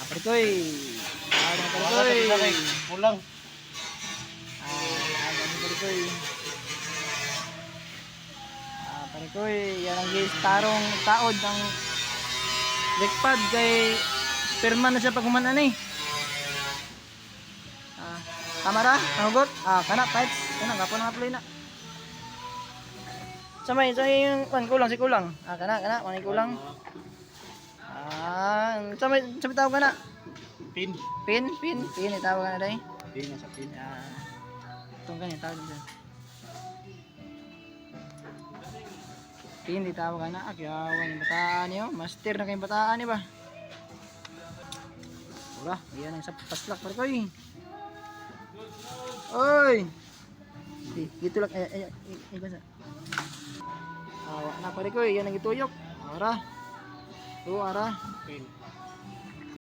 Parikoy. Parikoy. Pulang. Parikoy. Parikoy. Yan ang guys. Tarong taod ng dekpad kay perman na siya pag humanan eh. Kamera, nahugot. Kana, tights. Kana, kapon nga play na. Samay yung kulang, si kulang. Kana, manay kulang. Samay tawag ka na. Pin. Pin, itawag ka na dahi. Pin sa pin. Itong ganyan, tawag dyan. Pin, itawag ka na. Akyawan yung bataan niyo. Master na kayong bataan niyo ba? Wala, yan ang sa paslak pa ko eh. Oy! Dito lang, basa. Na pare ko, yan ang ituyok. Ara. Ara. Pin.